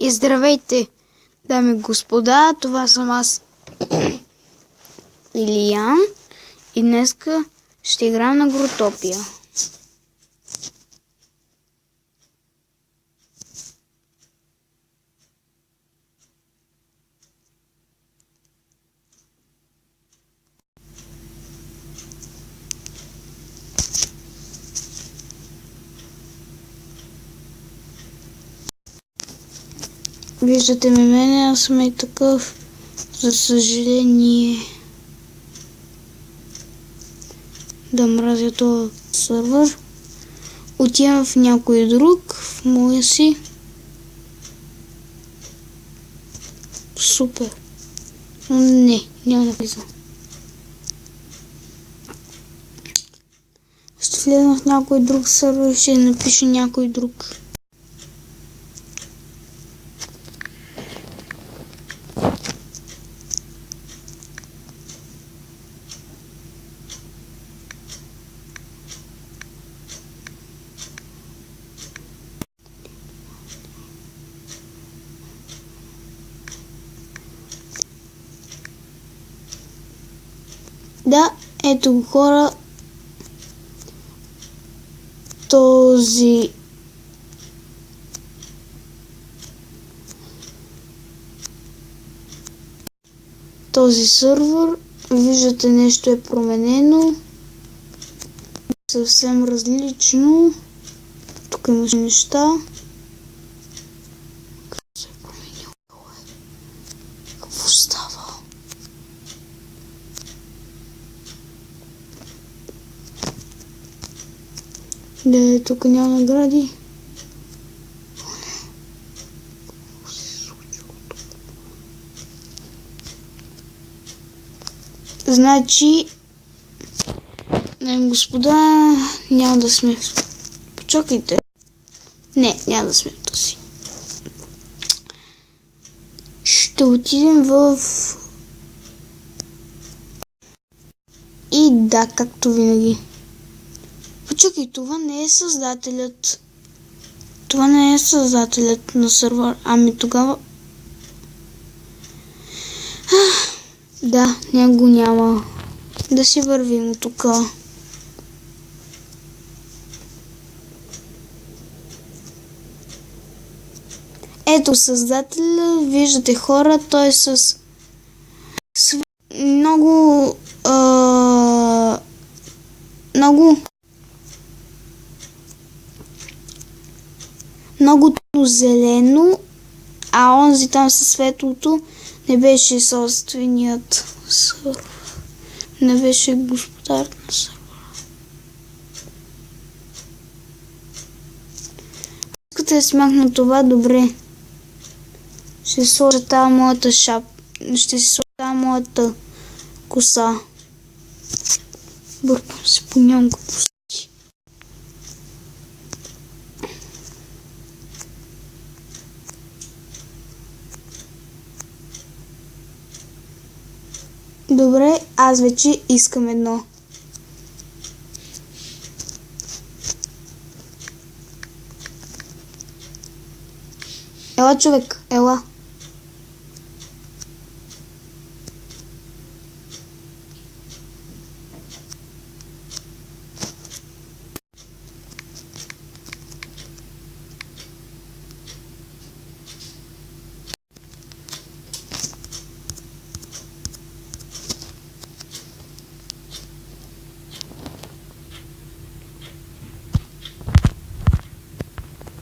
И здравейте, дами и господа, това съм аз, Илиян, и днеска ще играем на Гротопия. Виждате ме мене, аз съм и такъв, за съжаление. Да мразя този сървър. Отивам в някой друг, в моя си. Супер. Но не, няма да влизам. Ще влезам в някой друг сървър и ще напиша някой друг. Да, ето го хора, този сървър, виждате, нещо е променено, съвсем различно, тук имаше неща. Какво се е променило? Какво става? Да, тук няма награди. Какво се случило тук? Значи, господа, няма да сме... Почакайте. Не, няма да сме в този. Ще отидем в... И да, както винаги. Почакай, това не е създателят. Това не е създателят на сървър. Ами тогава... Да, него няма. Да си вървим от тук. Ето създателя, виждате хора, той е с много зелено, а онзи там със светлото не беше собственият сървър. Не беше господар на сървъра. Искате да си махна това? Добре. Ще сложа тази моята ще си сложа тази моята коса. Бъркам се по няколко пусти. Добре, аз вече искам едно. Ела, човек, ела.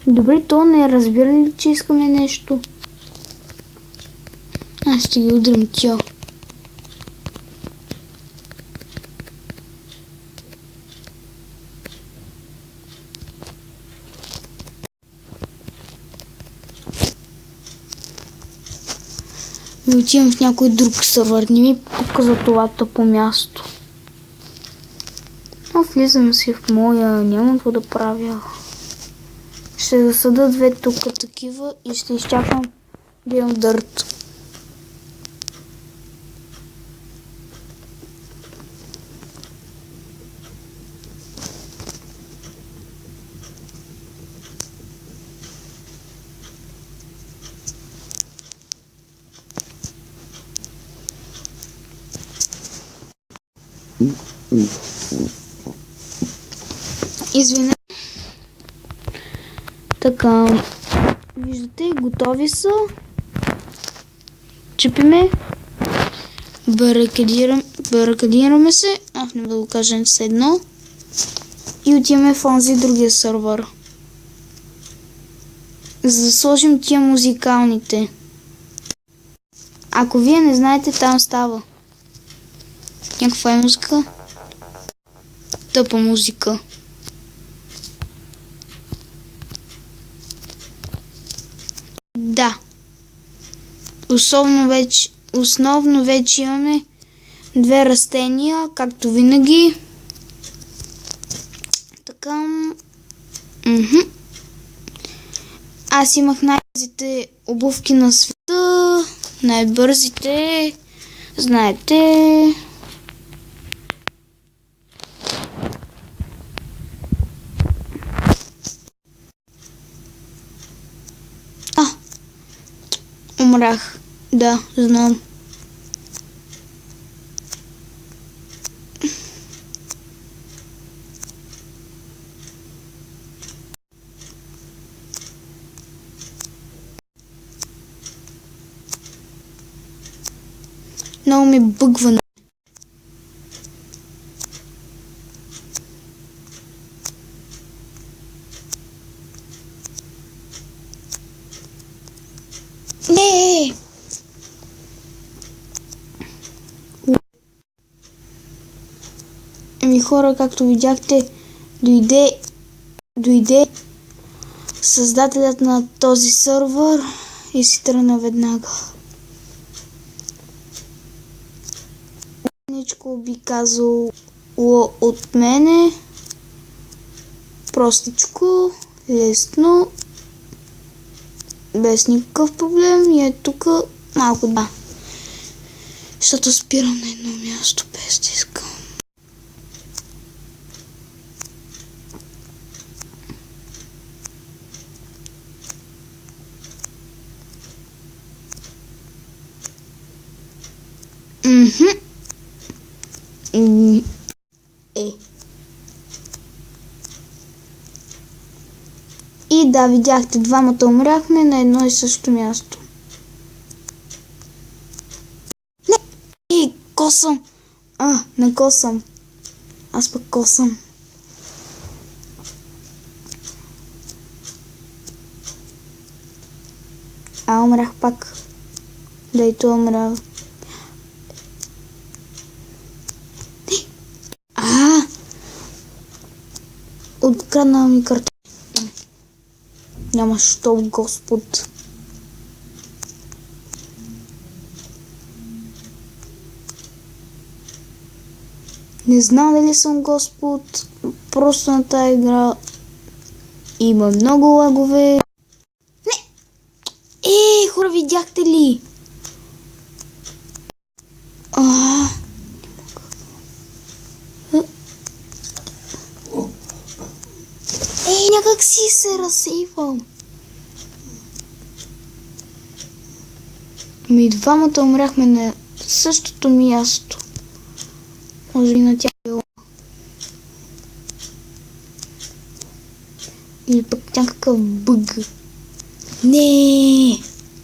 Добре, то не разбира ли, че искаме нещо? Аз ще ги удрям тя. И отивам в някой друг сървър. Не ми пука за това тъпо място. Но влизам си в моя, нямам какво да правя. Ще засъда две тук такива и ще изчакам да имам дърт. Извинете. Така, виждате, готови са. Чепиме. Барикадираме се. Не да го кажем с едно. И отиваме в онзи другия сървър. За да сложим тия музикалните. Ако вие не знаете, там става някаква музика. Тъпа музика. Да. Основно вече имаме две растения, както винаги. Така. Аз имах най-бързите обувки на света. Най-бързите. Знаете. Умрях. Да, знам. Много ми бъгва. Не! Хора, както видяхте, дойде създателят на този сървър и си тръгна веднага. Ничко би казало от мене. Простичко, лесно, без никакъв проблем. И е тук малко да. Защото спирам на едно място без да искам. И да, видяхте, двамата умряхме на едно и също място. Не! И косъм! Не косъм. Аз пък косъм. Умрях пак. Да и то умря. Открадна ми карта. Няма що, Господ. Не знам дали съм Господ. Просто на тази игра има много лагове. Не! Хора, видяхте ли? Някак си се разсейвам. Двамата умряхме на същото място. Може би на тях било. Или пък някакъв бъг. Не,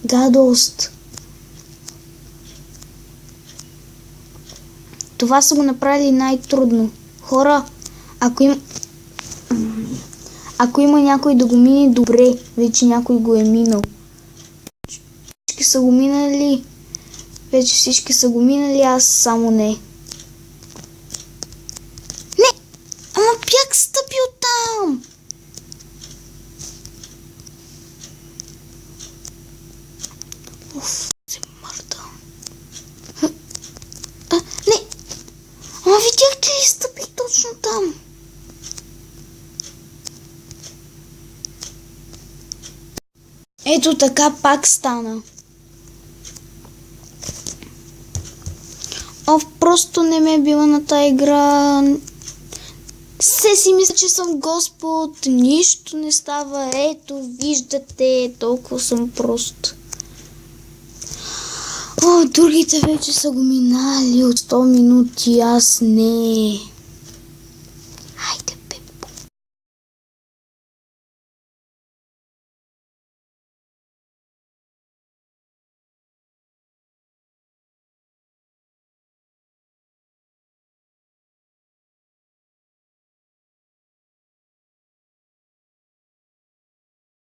гадост. Това са го направили най-трудно. Хора, ако има някой да го мине, добре. Вече някой го е минал. Всички са го минали. Вече всички са го минали, аз само не. Не! Ама бях стъпил там! Се мърдам. Не! Ама видяхте ли, стъпих точно там? Ето така пак стана. Просто не ме е била на тази игра. Се си мисля, че съм Господ. Нищо не става. Ето, виждате, толкова съм прост. Другите вече са го минали от 100 минути. Аз не.